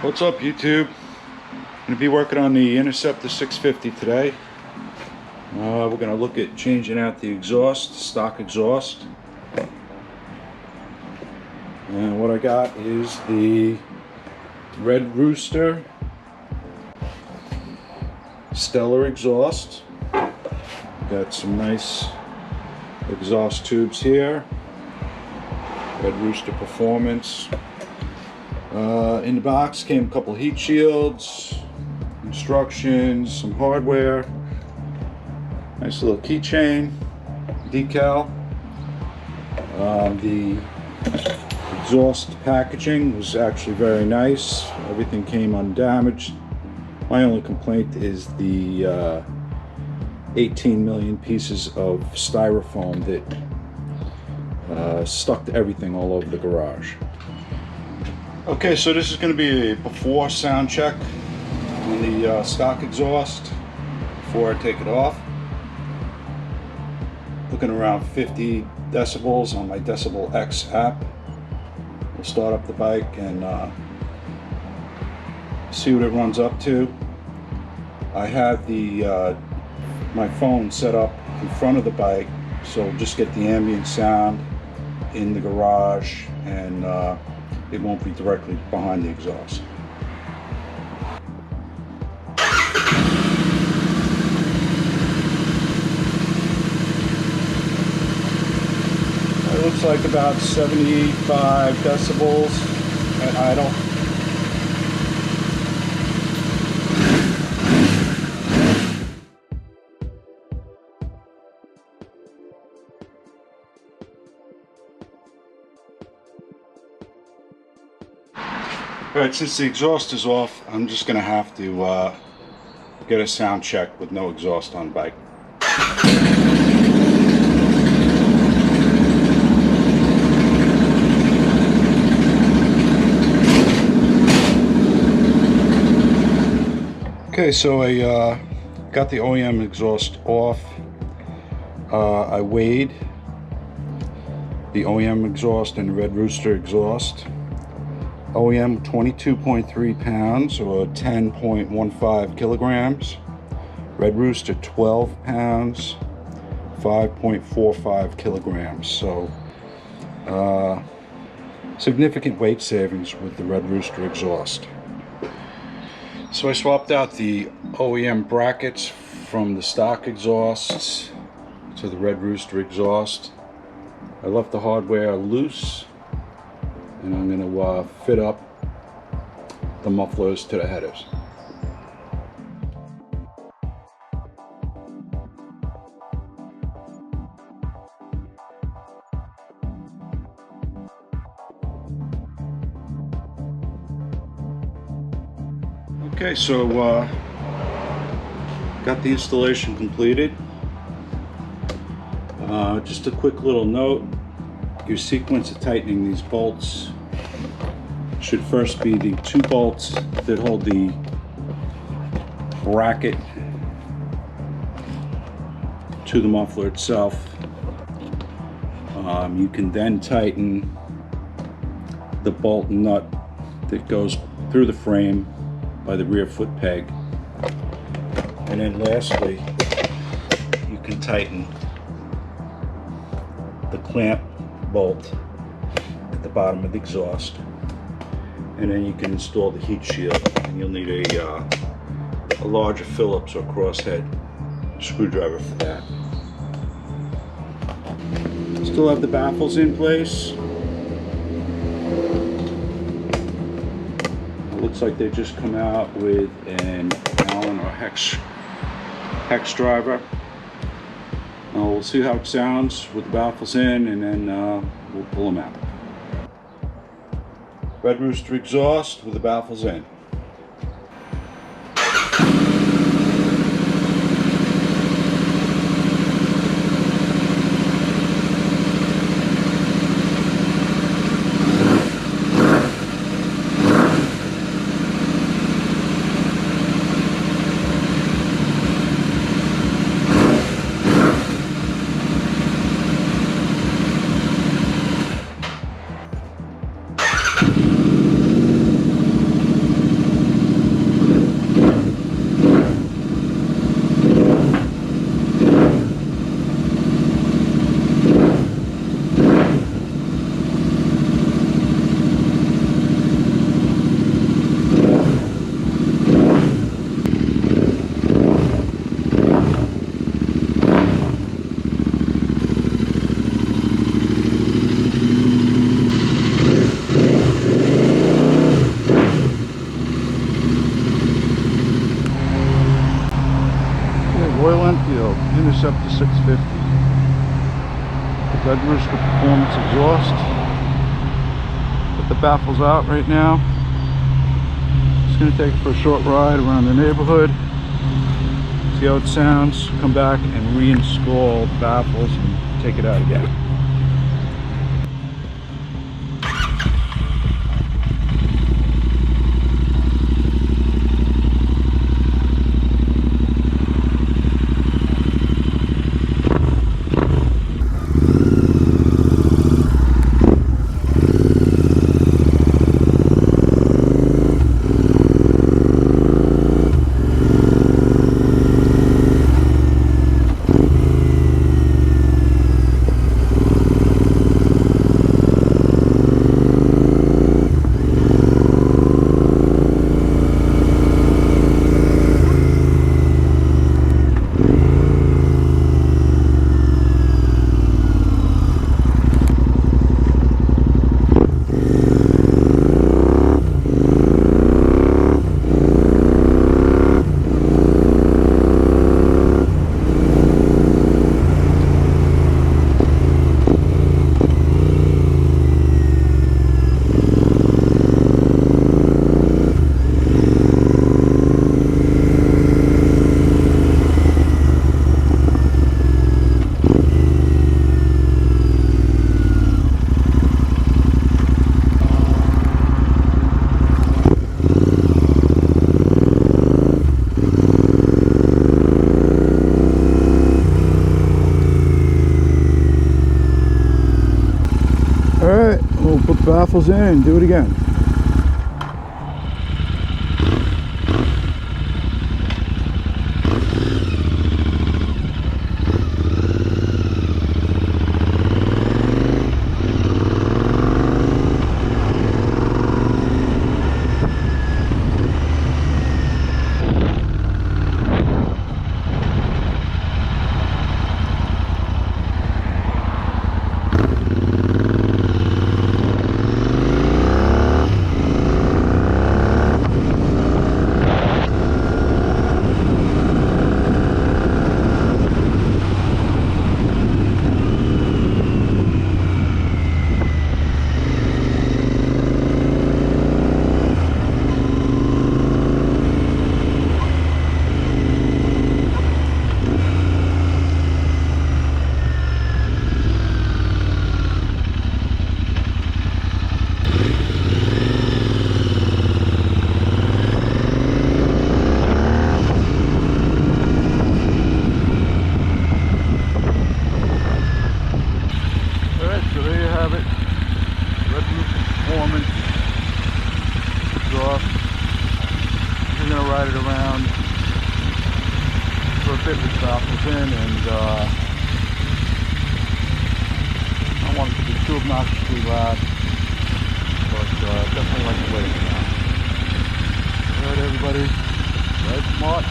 What's up, YouTube? I'm going to be working on the Interceptor 650 today. We're going to look at changing out the exhaust, stock exhaust. And what I got is the red Rooster Stellar exhaust. Got some nice exhaust tubes here. Red Rooster Performance. In the box came a couple heat shields, instructions, some hardware, nice little keychain, decal. The exhaust packaging was actually very nice. Everything came undamaged. My only complaint is the 18 million pieces of styrofoam that stuck to everything all over the garage. Okay, so this is going to be a before sound check on the stock exhaust before I take it off. Looking around 50 decibels on my Decibel X app. We'll start up the bike and see what it runs up to. I have the my phone set up in front of the bike, so we'll just get the ambient sound in the garage, and it won't be directly behind the exhaust. It looks like about 75 decibels at idle. Alright, since the exhaust is off, I'm just going to have to get a sound check with no exhaust on bike. Okay, so I got the OEM exhaust off. I weighed the OEM exhaust and the Red Rooster exhaust. OEM 22.3 pounds or 10.15 kilograms. Red Rooster 12 pounds, 5.45 kilograms. So significant weight savings with the Red Rooster exhaust. So I swapped out the OEM brackets from the stock exhausts to the Red Rooster exhaust. I left the hardware loose, and I'm going to fit up the mufflers to the headers. Okay, so got the installation completed. Just a quick little note. Your sequence of tightening these bolts should first be the two bolts that hold the bracket to the muffler itself. You can then tighten the bolt and nut that goes through the frame by the rear foot peg. And then lastly, you can tighten the clamp bolt at the bottom of the exhaust, and then you can install the heat shield, and you'll need a larger Phillips or crosshead screwdriver for that. Still have the baffles in place. It looks like they just come out with an Allen or hex driver. We'll see how it sounds with the baffles in, and then we'll pull them out. Red Rooster exhaust with the baffles in. go. Interceptor 650. Red Rooster Performance Exhaust. Put the baffles out right now. Just going to take it for a short ride around the neighborhood. See how it sounds. Come back and reinstall the baffles and take it out again. Alright, we'll put the baffles in and do it again. We're going to ride it around for a bit with baffles in, and I don't want it to be too obnoxiously loud, but definitely like the way it sounds. Alright everybody, ride smart.